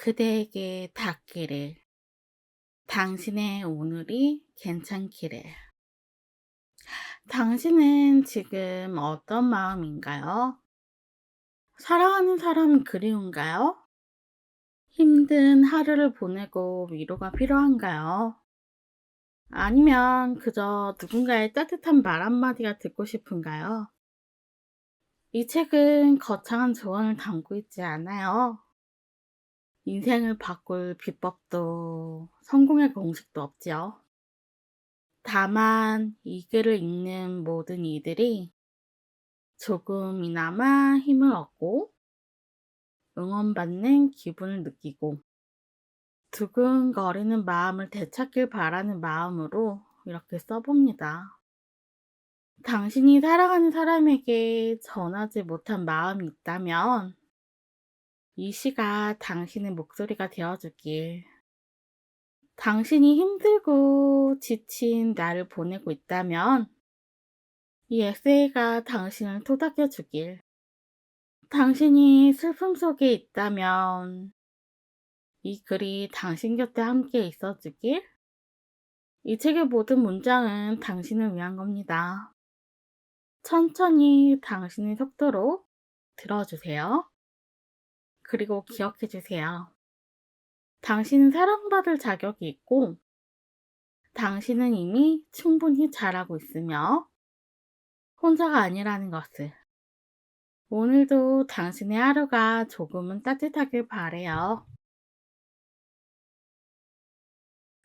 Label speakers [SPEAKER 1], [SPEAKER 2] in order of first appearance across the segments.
[SPEAKER 1] 그대에게 닿기를. 당신의 오늘이 괜찮기를. 당신은 지금 어떤 마음인가요? 사랑하는 사람은 그리운가요? 힘든 하루를 보내고 위로가 필요한가요? 아니면 그저 누군가의 따뜻한 말 한마디가 듣고 싶은가요? 이 책은 거창한 조언을 담고 있지 않아요. 인생을 바꿀 비법도 성공의 공식도 없지요. 다만 이 글을 읽는 모든 이들이 조금이나마 힘을 얻고 응원받는 기분을 느끼고 두근거리는 마음을 되찾길 바라는 마음으로 이렇게 써봅니다. 당신이 사랑하는 사람에게 전하지 못한 마음이 있다면 이 시가 당신의 목소리가 되어주길. 당신이 힘들고 지친 나를 보내고 있다면 이 에세이가 당신을 토닥여 주길. 당신이 슬픔 속에 있다면 이 글이 당신 곁에 함께 있어 주길. 이 책의 모든 문장은 당신을 위한 겁니다. 천천히 당신의 속도로 들어주세요. 그리고 기억해 주세요. 당신은 사랑받을 자격이 있고 당신은 이미 충분히 잘하고 있으며 혼자가 아니라는 것을. 오늘도 당신의 하루가 조금은 따뜻하길 바래요.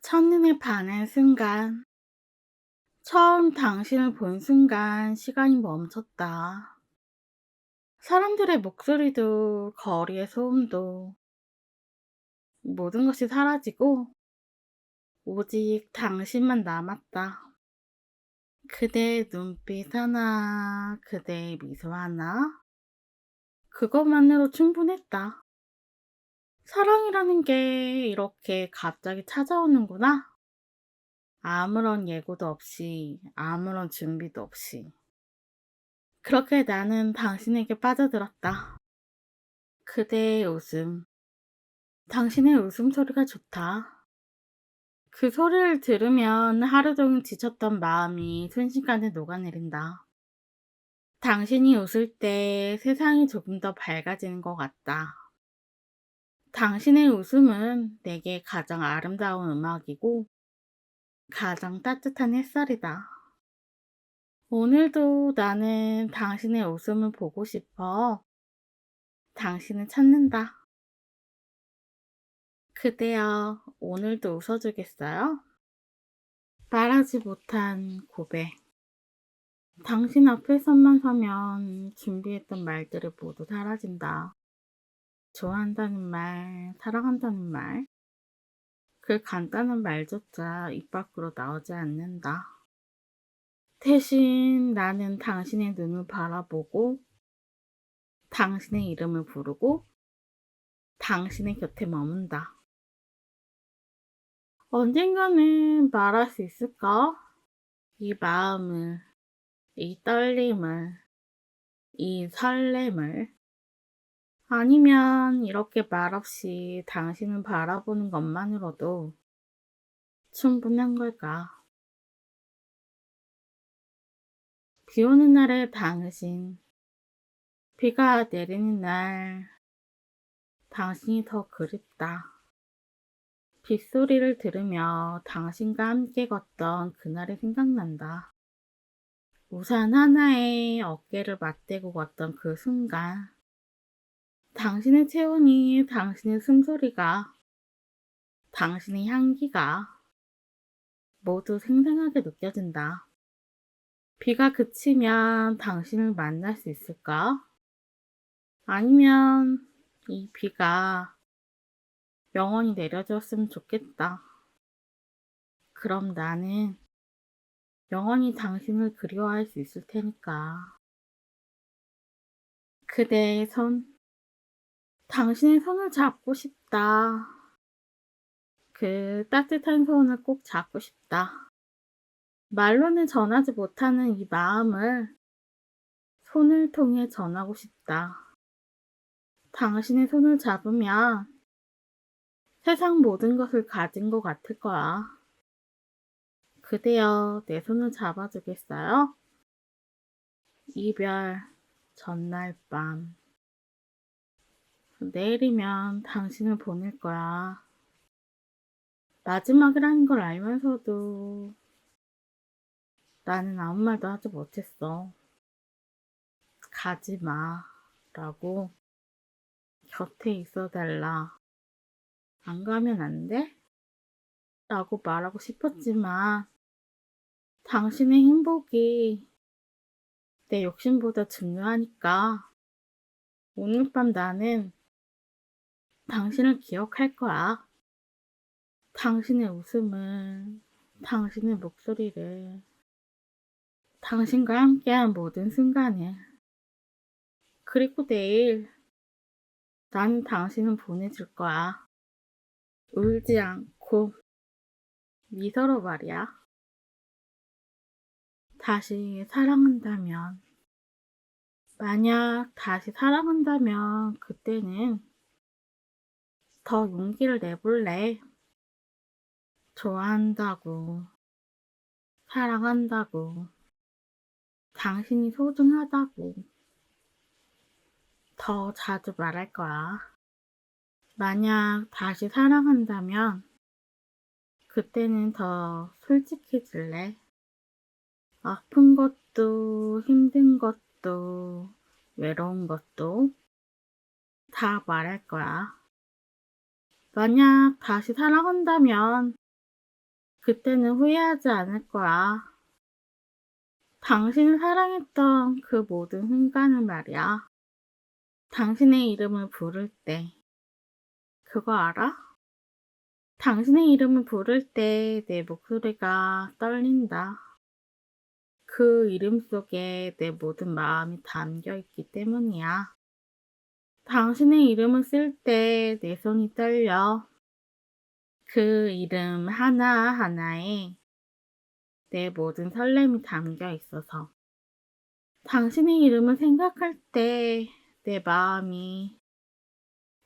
[SPEAKER 1] 첫눈에 반한 순간, 처음 당신을 본 순간 시간이 멈췄다. 사람들의 목소리도 거리의 소음도 모든 것이 사라지고 오직 당신만 남았다. 그대의 눈빛 하나, 그대의 미소 하나, 그것만으로 충분했다. 사랑이라는 게 이렇게 갑자기 찾아오는구나. 아무런 예고도 없이, 아무런 준비도 없이. 그렇게 나는 당신에게 빠져들었다. 그대의 웃음. 당신의 웃음소리가 좋다. 그 소리를 들으면 하루 종일 지쳤던 마음이 순식간에 녹아내린다. 당신이 웃을 때 세상이 조금 더 밝아지는 것 같다. 당신의 웃음은 내게 가장 아름다운 음악이고 가장 따뜻한 햇살이다. 오늘도 나는 당신의 웃음을 보고 싶어. 당신을 찾는다. 그대여, 오늘도 웃어주겠어요? 말하지 못한 고백. 당신 앞에서만 서면 준비했던 말들이 모두 사라진다. 좋아한다는 말, 사랑한다는 말, 그 간단한 말조차 입 밖으로 나오지 않는다. 대신 나는 당신의 눈을 바라보고, 당신의 이름을 부르고, 당신의 곁에 머문다. 언젠가는 말할 수 있을까? 이 마음을, 이 떨림을, 이 설렘을. 아니면 이렇게 말없이 당신을 바라보는 것만으로도 충분한 걸까? 비 오는 날의 당신, 비가 내리는 날, 당신이 더 그립다. 빗소리를 들으며 당신과 함께 걷던 그날이 생각난다. 우산 하나에 어깨를 맞대고 걷던 그 순간, 당신의 체온이, 당신의 숨소리가, 당신의 향기가 모두 생생하게 느껴진다. 비가 그치면 당신을 만날 수 있을까? 아니면 이 비가 영원히 내려줬으면 좋겠다. 그럼 나는 영원히 당신을 그리워할 수 있을 테니까. 그대의 손, 당신의 손을 잡고 싶다. 그 따뜻한 손을 꼭 잡고 싶다. 말로는 전하지 못하는 이 마음을 손을 통해 전하고 싶다. 당신의 손을 잡으면 세상 모든 것을 가진 것 같을 거야. 그대여 내 손을 잡아주겠어요? 이별 전날 밤. 내일이면 당신을 보낼 거야. 마지막이라는 걸 알면서도 나는 아무 말도 하지 못했어. 가지 마. 라고 곁에 있어 달라. 안 가면 안 돼? 라고 말하고 싶었지만 당신의 행복이 내 욕심보다 중요하니까 오늘 밤 나는 당신을 기억할 거야. 당신의 웃음을, 당신의 목소리를, 당신과 함께한 모든 순간을. 그리고 내일 나는 당신을 보내줄 거야. 울지 않고 미소로 말이야. 다시 사랑한다면, 만약 다시 사랑한다면 그때는 더 용기를 내볼래. 좋아한다고, 사랑한다고, 당신이 소중하다고 더 자주 말할 거야. 만약 다시 사랑한다면 그때는 더 솔직해질래. 아픈 것도 힘든 것도 외로운 것도 다 말할 거야. 만약 다시 사랑한다면 그때는 후회하지 않을 거야. 당신을 사랑했던 그 모든 순간을 말이야. 당신의 이름을 부를 때 그거 알아? 당신의 이름을 부를 때 내 목소리가 떨린다. 그 이름 속에 내 모든 마음이 담겨 있기 때문이야. 당신의 이름을 쓸 때 내 손이 떨려. 그 이름 하나하나에 내 모든 설렘이 담겨 있어서. 당신의 이름을 생각할 때 내 마음이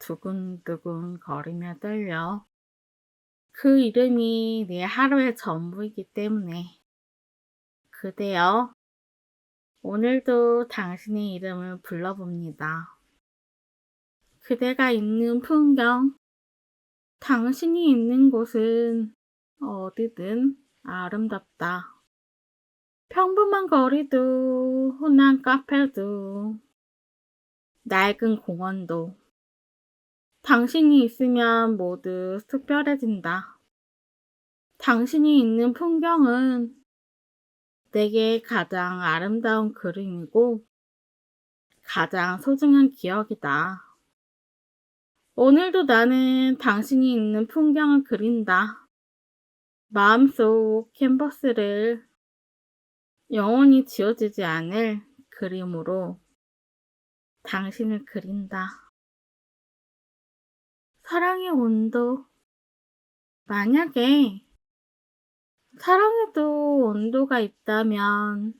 [SPEAKER 1] 두근두근 거리며 떨려. 그 이름이 내 하루의 전부이기 때문에. 그대여, 오늘도 당신의 이름을 불러봅니다. 그대가 있는 풍경, 당신이 있는 곳은 어디든 아름답다. 평범한 거리도, 흔한 카페도, 낡은 공원도, 당신이 있으면 모두 특별해진다. 당신이 있는 풍경은 내게 가장 아름다운 그림이고 가장 소중한 기억이다. 오늘도 나는 당신이 있는 풍경을 그린다. 마음속 캔버스를 영원히 지워지지 않을 그림으로 당신을 그린다. 사랑의 온도. 만약에 사랑에도 온도가 있다면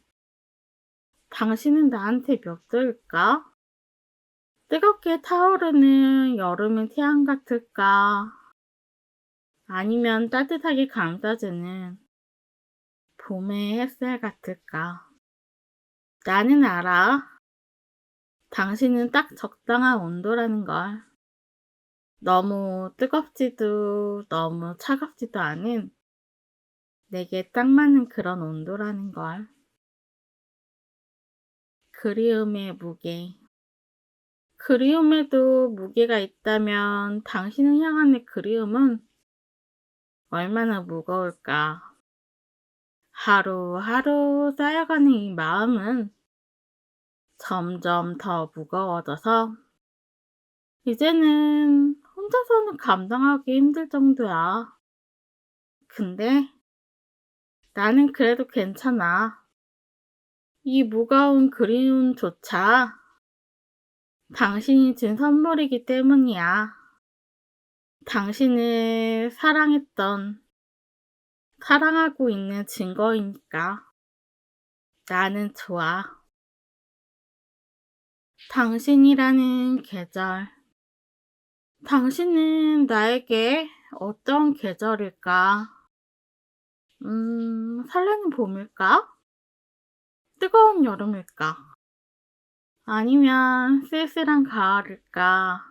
[SPEAKER 1] 당신은 나한테 몇 도일까? 뜨겁게 타오르는 여름의 태양 같을까? 아니면 따뜻하게 감싸주는 봄의 햇살 같을까? 나는 알아. 당신은 딱 적당한 온도라는 걸. 너무 뜨겁지도 너무 차갑지도 않은 내게 딱 맞는 그런 온도라는 걸. 그리움의 무게. 그리움에도 무게가 있다면 당신을 향한 내 그리움은 얼마나 무거울까. 하루하루 쌓여가는 이 마음은 점점 더 무거워져서 이제는 혼자서는 감당하기 힘들 정도야. 근데 나는 그래도 괜찮아. 이 무거운 그리움조차 당신이 준 선물이기 때문이야. 당신을 사랑했던, 사랑하고 있는 증거이니까. 나는 좋아. 당신이라는 계절, 당신은 나에게 어떤 계절일까? 설레는 봄일까? 뜨거운 여름일까? 아니면 쓸쓸한 가을일까?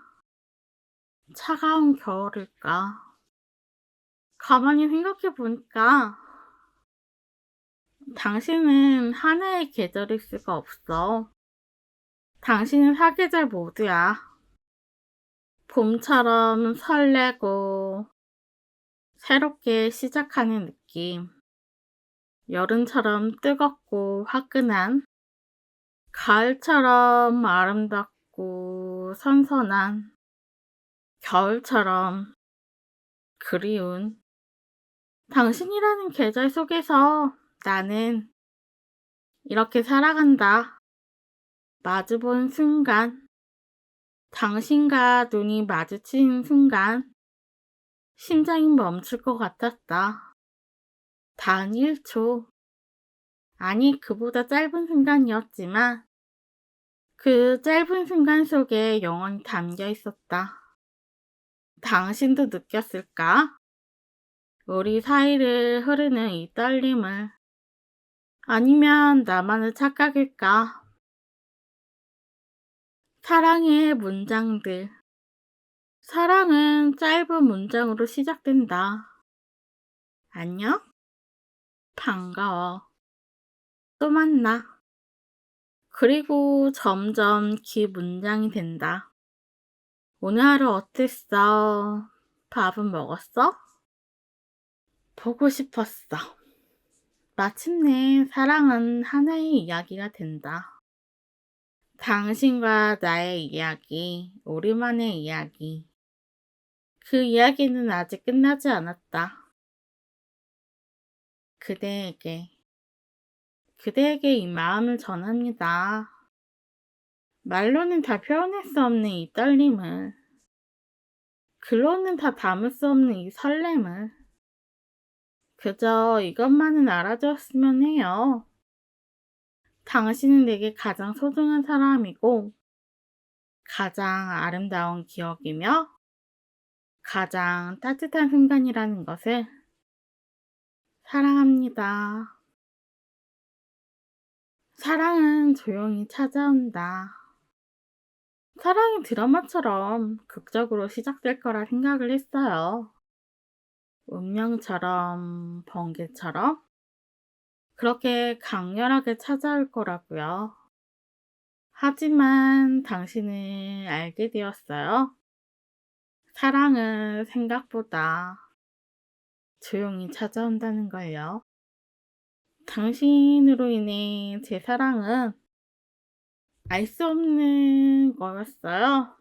[SPEAKER 1] 차가운 겨울일까? 가만히 생각해 보니까 당신은 하나의 계절일 수가 없어. 당신은 사계절 모두야. 봄처럼 설레고 새롭게 시작하는 느낌. 여름처럼 뜨겁고 화끈한, 가을처럼 아름답고 선선한, 겨울처럼 그리운 당신이라는 계절 속에서 나는 이렇게 살아간다. 마주본 순간, 당신과 눈이 마주친 순간, 심장이 멈출 것 같았다. 단 1초, 아니, 그보다 짧은 순간이었지만, 그 짧은 순간 속에 영원히 담겨 있었다. 당신도 느꼈을까? 우리 사이를 흐르는 이 떨림을. 아니면 나만의 착각일까? 사랑의 문장들. 사랑은 짧은 문장으로 시작된다. 안녕? 반가워. 또 만나. 그리고 점점 긴 문장이 된다. 오늘 하루 어땠어? 밥은 먹었어? 보고 싶었어. 마침내 사랑은 하나의 이야기가 된다. 당신과 나의 이야기, 우리만의 이야기. 그 이야기는 아직 끝나지 않았다. 그대에게, 그대에게 이 마음을 전합니다. 말로는 다 표현할 수 없는 이 떨림을, 글로는 다 담을 수 없는 이 설렘을, 그저 이것만은 알아주었으면 해요. 당신은 내게 가장 소중한 사람이고, 가장 아름다운 기억이며, 가장 따뜻한 순간이라는 것을 사랑합니다. 사랑은 조용히 찾아온다. 사랑이 드라마처럼 극적으로 시작될 거라 생각을 했어요. 운명처럼, 번개처럼 그렇게 강렬하게 찾아올 거라고요. 하지만 당신은 알게 되었어요. 사랑은 생각보다 조용히 찾아온다는 걸요. 당신으로 인해 제 사랑은 알 수 없는 거였어요.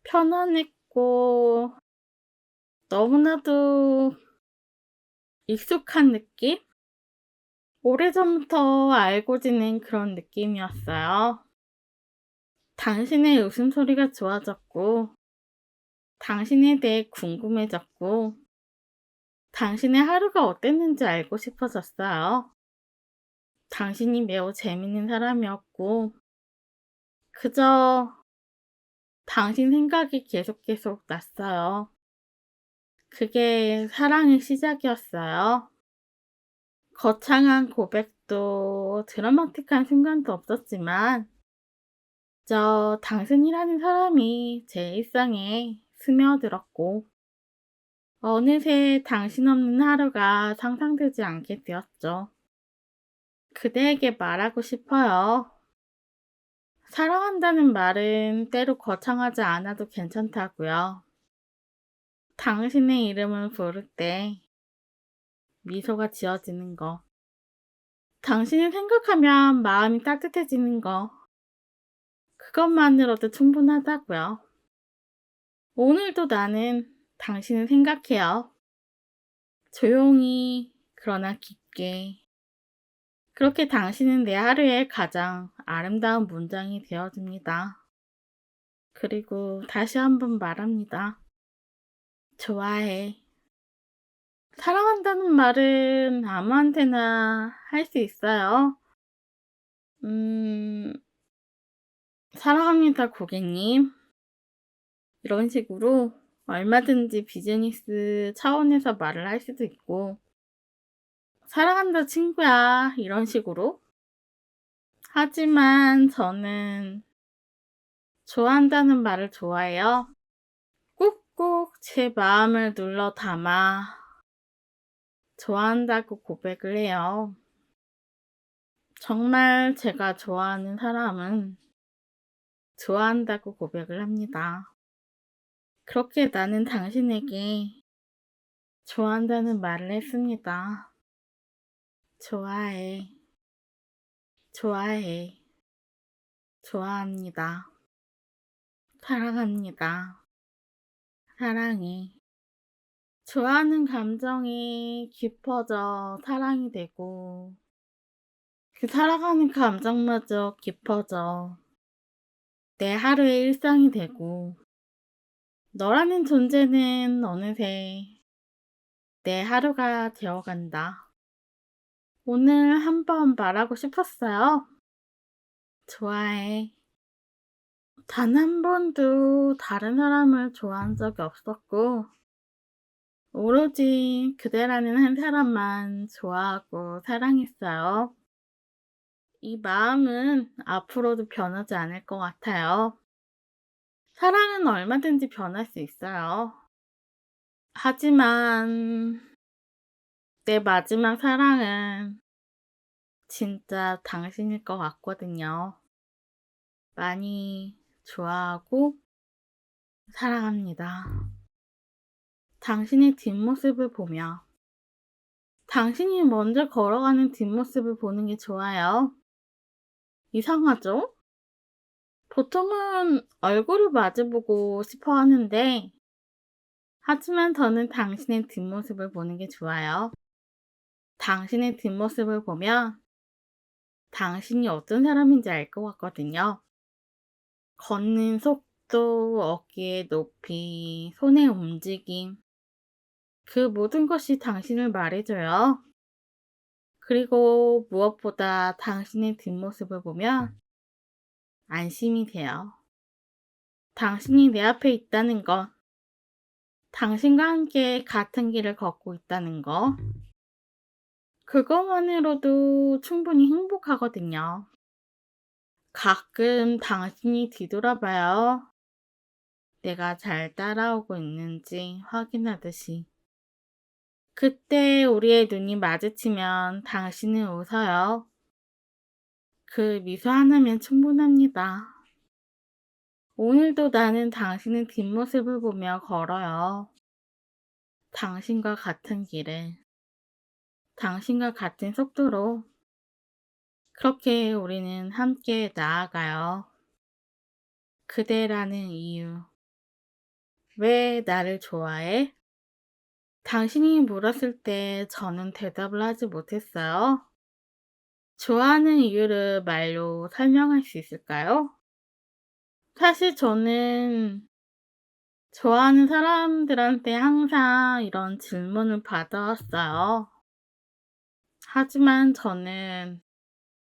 [SPEAKER 1] 편안했고 너무나도 익숙한 느낌? 오래전부터 알고 지낸 그런 느낌이었어요. 당신의 웃음소리가 좋아졌고, 당신에 대해 궁금해졌고, 당신의 하루가 어땠는지 알고 싶어졌어요. 당신이 매우 재밌는 사람이었고, 그저 당신 생각이 계속 났어요. 그게 사랑의 시작이었어요. 거창한 고백도 드라마틱한 순간도 없었지만, 저 당신이라는 사람이 제 일상에 스며들었고, 어느새 당신 없는 하루가 상상되지 않게 되었죠. 그대에게 말하고 싶어요. 사랑한다는 말은 때로 거창하지 않아도 괜찮다고요. 당신의 이름을 부를 때 미소가 지어지는 거. 당신을 생각하면 마음이 따뜻해지는 거. 그것만으로도 충분하다고요. 오늘도 나는 당신을 생각해요. 조용히, 그러나 깊게. 그렇게 당신은 내 하루의 가장 아름다운 문장이 되어줍니다. 그리고 다시 한번 말합니다. 좋아해. 사랑한다는 말은 아무한테나 할 수 있어요. 사랑합니다, 고객님. 이런 식으로 얼마든지 비즈니스 차원에서 말을 할 수도 있고 "사랑한다 친구야." 이런 식으로. 하지만 저는 좋아한다는 말을 좋아해요. 꾹꾹 제 마음을 눌러 담아 좋아한다고 고백을 해요. 정말 제가 좋아하는 사람은 좋아한다고 고백을 합니다. 그렇게 나는 당신에게 좋아한다는 말을 했습니다. 좋아해, 좋아해, 좋아합니다. 사랑합니다. 사랑해. 좋아하는 감정이 깊어져 사랑이 되고 그 살아가는 감정마저 깊어져 내 하루의 일상이 되고 너라는 존재는 어느새 내 하루가 되어간다. 오늘 한번 말하고 싶었어요. 좋아해. 단 한 번도 다른 사람을 좋아한 적이 없었고 오로지 그대라는 한 사람만 좋아하고 사랑했어요. 이 마음은 앞으로도 변하지 않을 것 같아요. 사랑은 얼마든지 변할 수 있어요. 하지만 내 마지막 사랑은 진짜 당신일 것 같거든요. 많이 좋아하고 사랑합니다. 당신의 뒷모습을 보며 당신이 먼저 걸어가는 뒷모습을 보는 게 좋아요. 이상하죠? 보통은 얼굴을 마주보고 싶어 하는데 하지만 저는 당신의 뒷모습을 보는 게 좋아요. 당신의 뒷모습을 보면 당신이 어떤 사람인지 알 것 같거든요. 걷는 속도, 어깨의 높이, 손의 움직임, 그 모든 것이 당신을 말해줘요. 그리고 무엇보다 당신의 뒷모습을 보면 안심이 돼요. 당신이 내 앞에 있다는 것, 당신과 함께 같은 길을 걷고 있다는 것, 그것만으로도 충분히 행복하거든요. 가끔 당신이 뒤돌아봐요. 내가 잘 따라오고 있는지 확인하듯이. 그때 우리의 눈이 마주치면 당신은 웃어요. 그 미소 하나면 충분합니다. 오늘도 나는 당신의 뒷모습을 보며 걸어요. 당신과 같은 길을, 당신과 같은 속도로 그렇게 우리는 함께 나아가요. 그대라는 이유. 왜 나를 좋아해? 당신이 물었을 때 저는 대답을 하지 못했어요. 좋아하는 이유를 말로 설명할 수 있을까요? 사실 저는 좋아하는 사람들한테 항상 이런 질문을 받아왔어요. 하지만 저는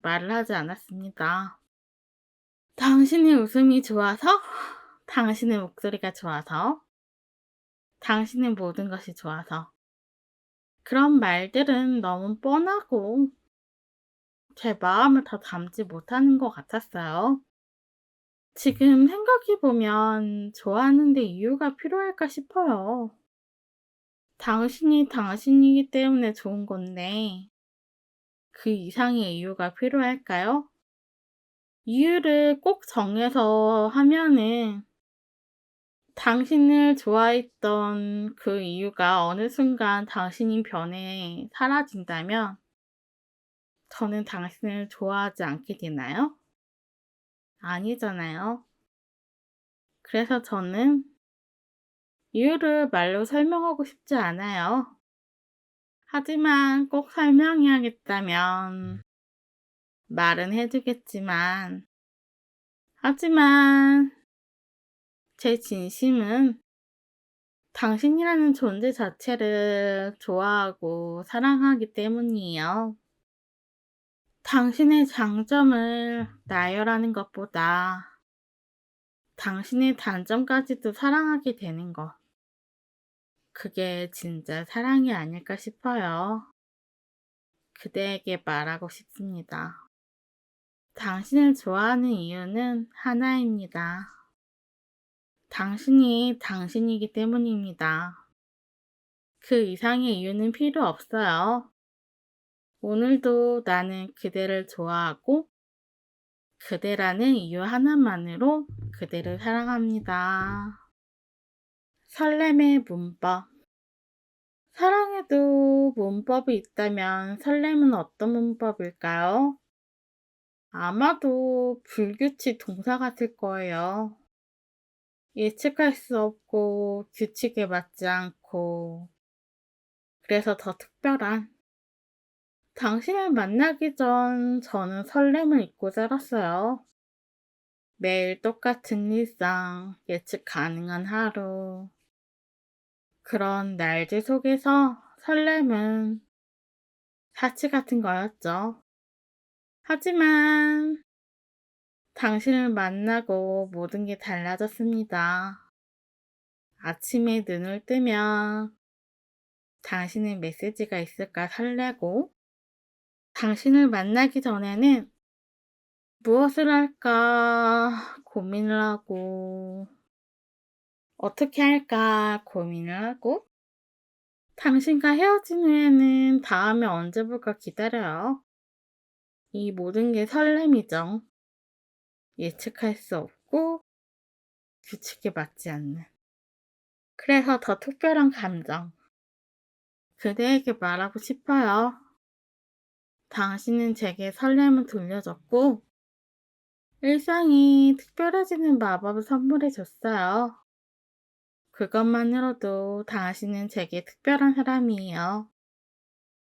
[SPEAKER 1] 말을 하지 않았습니다. 당신의 웃음이 좋아서? 당신의 목소리가 좋아서? 당신의 모든 것이 좋아서. 그런 말들은 너무 뻔하고 제 마음을 다 담지 못하는 것 같았어요. 지금 생각해 보면 좋아하는데 이유가 필요할까 싶어요. 당신이 당신이기 때문에 좋은 건데 그 이상의 이유가 필요할까요? 이유를 꼭 정해서 하면은 당신을 좋아했던 그 이유가 어느 순간 당신이 변해 사라진다면 저는 당신을 좋아하지 않게 되나요? 아니잖아요. 그래서 저는 이유를 말로 설명하고 싶지 않아요. 하지만 꼭 설명해야겠다면 말은 해주겠지만, 하지만 제 진심은 당신이라는 존재 자체를 좋아하고 사랑하기 때문이에요. 당신의 장점을 나열하는 것보다 당신의 단점까지도 사랑하게 되는 것. 그게 진짜 사랑이 아닐까 싶어요. 그대에게 말하고 싶습니다. 당신을 좋아하는 이유는 하나입니다. 당신이 당신이기 때문입니다. 그 이상의 이유는 필요 없어요. 오늘도 나는 그대를 좋아하고 그대라는 이유 하나만으로 그대를 사랑합니다. 설렘의 문법. 사랑에도 문법이 있다면 설렘은 어떤 문법일까요? 아마도 불규칙 동사 같을 거예요. 예측할 수 없고 규칙에 맞지 않고 그래서 더 특별한. 당신을 만나기 전 저는 설렘을 잊고 살았어요. 매일 똑같은 일상, 예측 가능한 하루. 그런 날들 속에서 설렘은 사치 같은 거였죠. 하지만 당신을 만나고 모든 게 달라졌습니다. 아침에 눈을 뜨면 당신의 메시지가 있을까 설레고, 당신을 만나기 전에는 무엇을 할까 고민을 하고, 어떻게 할까 고민을 하고, 당신과 헤어진 후에는 다음에 언제 볼까 기다려요. 이 모든 게 설렘이죠. 예측할 수 없고 규칙에 맞지 않는. 그래서 더 특별한 감정. 그대에게 말하고 싶어요. 당신은 제게 설렘을 돌려줬고, 일상이 특별해지는 마법을 선물해 줬어요. 그것만으로도 당신은 제게 특별한 사람이에요.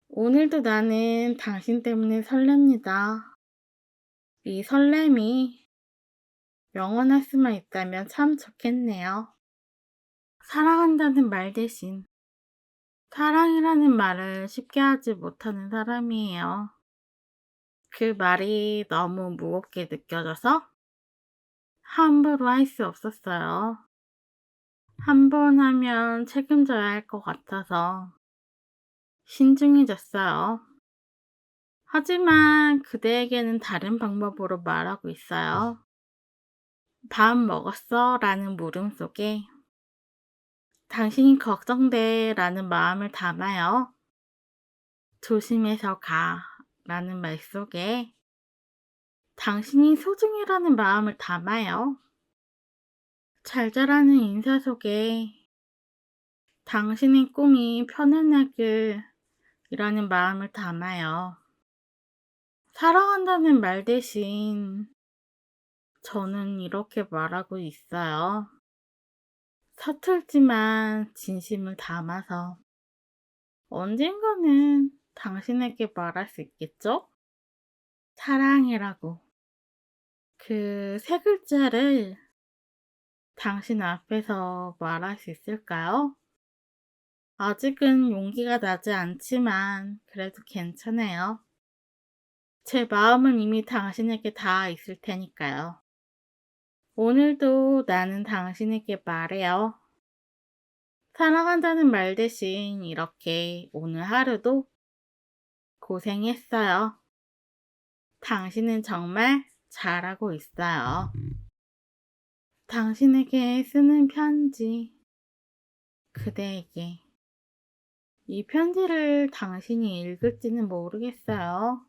[SPEAKER 1] 오늘도 나는 당신 때문에 설렙니다. 이 설렘이 영원할 수만 있다면 참 좋겠네요. 사랑한다는 말 대신 사랑이라는 말을 쉽게 하지 못하는 사람이에요. 그 말이 너무 무겁게 느껴져서 함부로 할 수 없었어요. 한 번 하면 책임져야 할 것 같아서 신중해졌어요. 하지만 그대에게는 다른 방법으로 말하고 있어요. 밥 먹었어? 라는 물음 속에 당신이 걱정돼 라는 마음을 담아요. 조심해서 가 라는 말 속에 당신이 소중이라는 마음을 담아요. 잘 자라는 인사 속에 당신의 꿈이 편안하길 이라는 마음을 담아요. 사랑한다는 말 대신 저는 이렇게 말하고 있어요. 서툴지만 진심을 담아서 언젠가는 당신에게 말할 수 있겠죠? 사랑이라고. 그 세 글자를 당신 앞에서 말할 수 있을까요? 아직은 용기가 나지 않지만 그래도 괜찮아요. 제 마음은 이미 당신에게 닿아 있을 테니까요. 오늘도 나는 당신에게 말해요. 사랑한다는 말 대신 이렇게 오늘 하루도 고생했어요. 당신은 정말 잘하고 있어요. 당신에게 쓰는 편지, 그대에게. 이 편지를 당신이 읽을지는 모르겠어요.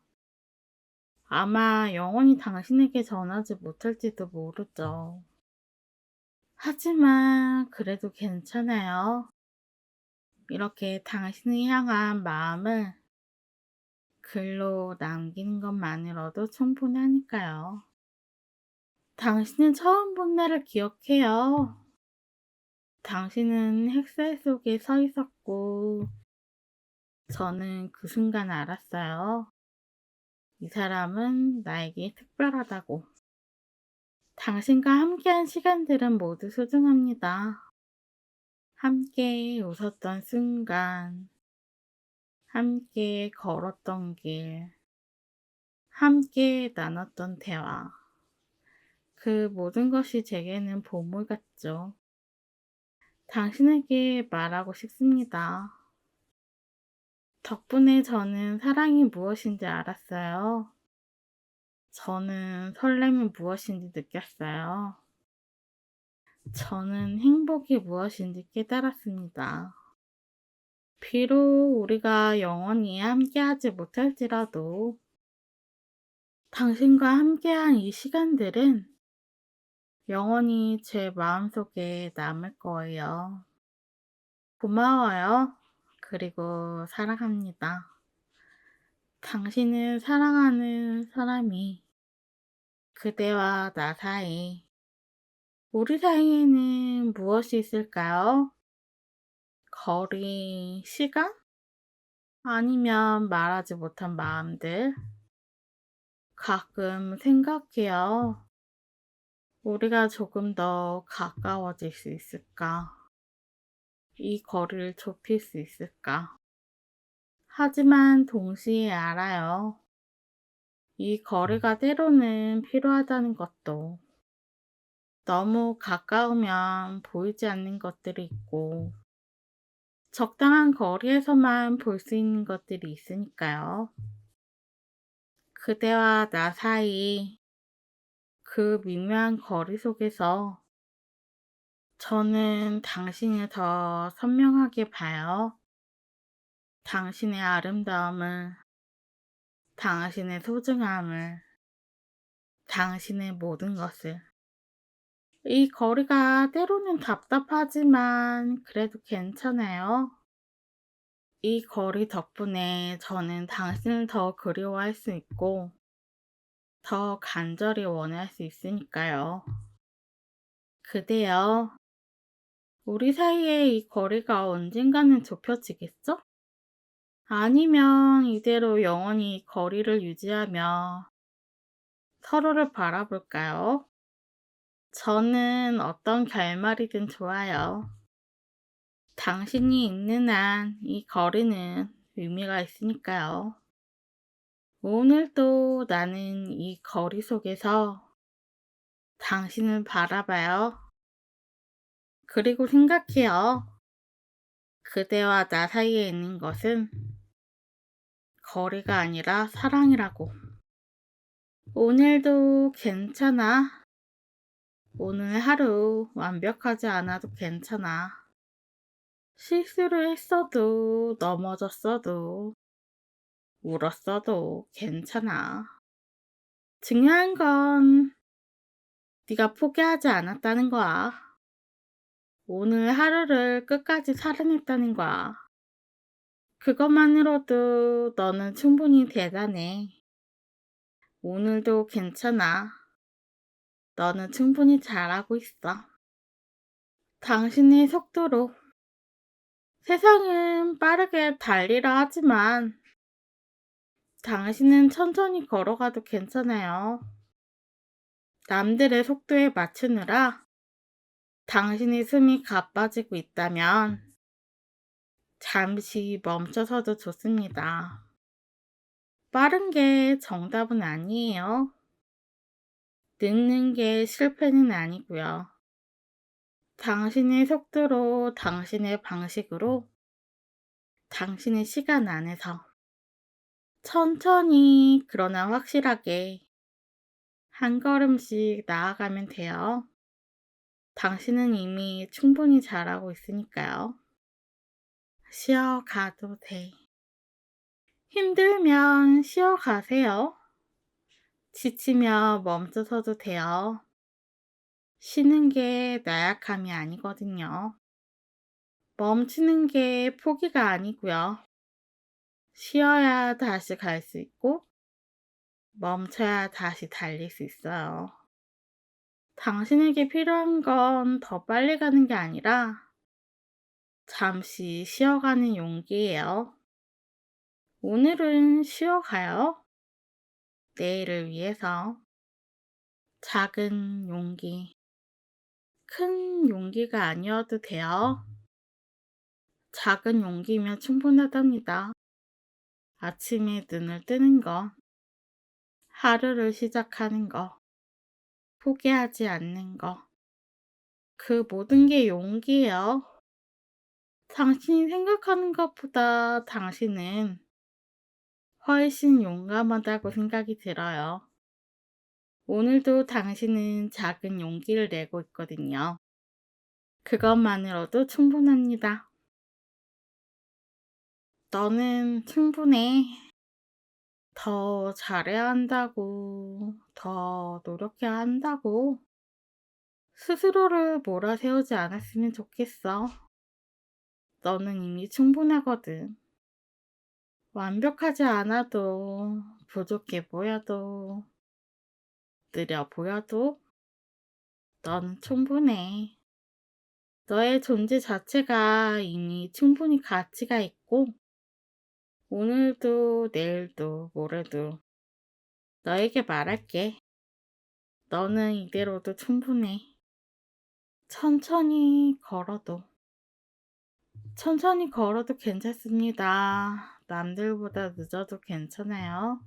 [SPEAKER 1] 아마 영원히 당신에게 전하지 못할지도 모르죠. 하지만 그래도 괜찮아요. 이렇게 당신을 향한 마음을 글로 남기는 것만으로도 충분하니까요. 당신은 처음 본 날을 기억해요. 당신은 햇살 속에 서 있었고, 저는 그 순간 알았어요. 이 사람은 나에게 특별하다고. 당신과 함께한 시간들은 모두 소중합니다. 함께 웃었던 순간, 함께 걸었던 길, 함께 나눴던 대화. 그 모든 것이 제게는 보물 같죠. 당신에게 말하고 싶습니다. 덕분에 저는 사랑이 무엇인지 알았어요. 저는 설렘이 무엇인지 느꼈어요. 저는 행복이 무엇인지 깨달았습니다. 비록 우리가 영원히 함께하지 못할지라도 당신과 함께한 이 시간들은 영원히 제 마음속에 남을 거예요. 고마워요. 그리고 사랑합니다. 당신을 사랑하는 사람이 그대와 나 사이, 우리 사이에는 무엇이 있을까요? 거리, 시간? 아니면 말하지 못한 마음들? 가끔 생각해요. 우리가 조금 더 가까워질 수 있을까? 이 거리를 좁힐 수 있을까? 하지만 동시에 알아요. 이 거리가 때로는 필요하다는 것도. 너무 가까우면 보이지 않는 것들이 있고, 적당한 거리에서만 볼 수 있는 것들이 있으니까요. 그대와 나 사이 그 미묘한 거리 속에서 저는 당신을 더 선명하게 봐요. 당신의 아름다움을, 당신의 소중함을, 당신의 모든 것을. 이 거리가 때로는 답답하지만 그래도 괜찮아요. 이 거리 덕분에 저는 당신을 더 그리워할 수 있고, 더 간절히 원할 수 있으니까요. 그대여, 우리 사이의 이 거리가 언젠가는 좁혀지겠죠? 아니면 이대로 영원히 거리를 유지하며 서로를 바라볼까요? 저는 어떤 결말이든 좋아요. 당신이 있는 한 이 거리는 의미가 있으니까요. 오늘도 나는 이 거리 속에서 당신을 바라봐요. 그리고 생각해요. 그대와 나 사이에 있는 것은 거리가 아니라 사랑이라고. 오늘도 괜찮아. 오늘 하루 완벽하지 않아도 괜찮아. 실수를 했어도 넘어졌어도 울었어도 괜찮아. 중요한 건 네가 포기하지 않았다는 거야. 오늘 하루를 끝까지 살아냈다는 거야. 그것만으로도 너는 충분히 대단해. 오늘도 괜찮아. 너는 충분히 잘하고 있어. 당신의 속도로. 세상은 빠르게 달리라 하지만 당신은 천천히 걸어가도 괜찮아요. 남들의 속도에 맞추느라 당신의 숨이 가빠지고 있다면 잠시 멈춰서도 좋습니다. 빠른 게 정답은 아니에요. 늦는 게 실패는 아니고요. 당신의 속도로, 당신의 방식으로, 당신의 시간 안에서 천천히 그러나 확실하게 한 걸음씩 나아가면 돼요. 당신은 이미 충분히 잘하고 있으니까요. 쉬어가도 돼. 힘들면 쉬어가세요. 지치며 멈춰서도 돼요. 쉬는 게 나약함이 아니거든요. 멈추는 게 포기가 아니고요. 쉬어야 다시 갈 수 있고, 멈춰야 다시 달릴 수 있어요. 당신에게 필요한 건 더 빨리 가는 게 아니라 잠시 쉬어가는 용기예요. 오늘은 쉬어가요. 내일을 위해서. 작은 용기, 큰 용기가 아니어도 돼요. 작은 용기면 충분하답니다. 아침에 눈을 뜨는 거, 하루를 시작하는 거, 포기하지 않는 거. 그 모든 게 용기예요. 당신이 생각하는 것보다 당신은 훨씬 용감하다고 생각이 들어요. 오늘도 당신은 작은 용기를 내고 있거든요. 그것만으로도 충분합니다. 너는 충분해. 더 잘해야 한다고, 더 노력해야 한다고 스스로를 몰아세우지 않았으면 좋겠어. 너는 이미 충분하거든. 완벽하지 않아도, 부족해 보여도, 느려 보여도 너는 충분해. 너의 존재 자체가 이미 충분히 가치가 있고, 오늘도, 내일도, 모레도 너에게 말할게. 너는 이대로도 충분해. 천천히 걸어도, 천천히 걸어도 괜찮습니다. 남들보다 늦어도 괜찮아요.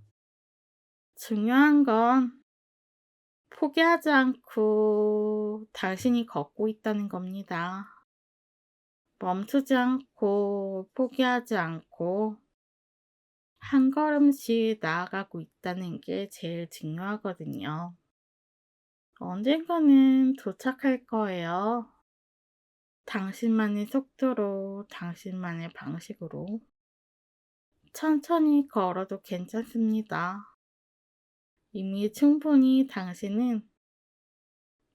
[SPEAKER 1] 중요한 건 포기하지 않고 당신이 걷고 있다는 겁니다. 멈추지 않고 포기하지 않고 한 걸음씩 나아가고 있다는 게 제일 중요하거든요. 언젠가는 도착할 거예요. 당신만의 속도로, 당신만의 방식으로. 천천히 걸어도 괜찮습니다. 이미 충분히 당신은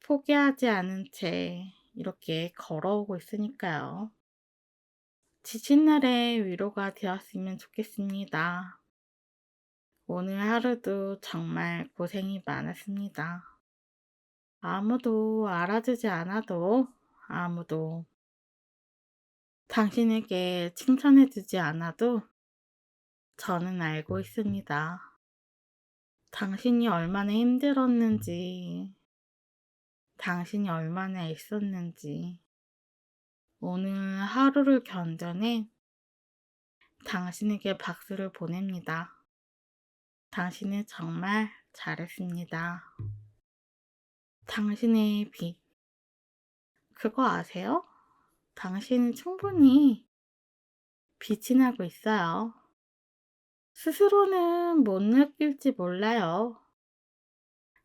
[SPEAKER 1] 포기하지 않은 채 이렇게 걸어오고 있으니까요. 지친 날의 위로가 되었으면 좋겠습니다. 오늘 하루도 정말 고생이 많았습니다. 아무도 알아주지 않아도, 아무도 당신에게 칭찬해주지 않아도 저는 알고 있습니다. 당신이 얼마나 힘들었는지, 당신이 얼마나 애썼는지, 오늘 하루를 견뎌낸 당신에게 박수를 보냅니다. 당신은 정말 잘했습니다. 당신의 빛, 그거 아세요? 당신은 충분히 빛이 나고 있어요. 스스로는 못 느낄지 몰라요.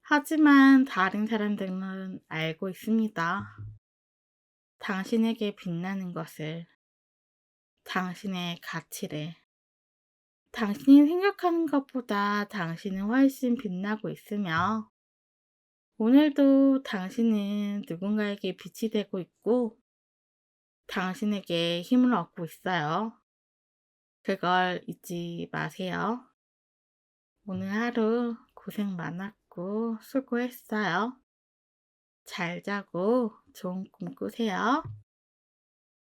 [SPEAKER 1] 하지만 다른 사람들은 알고 있습니다. 당신에게 빛나는 것을, 당신의 가치를. 당신이 생각하는 것보다 당신은 훨씬 빛나고 있으며, 오늘도 당신은 누군가에게 빛이 되고 있고, 당신에게 힘을 얻고 있어요. 그걸 잊지 마세요. 오늘 하루 고생 많았고 수고했어요. 잘 자고 좋은 꿈 꾸세요.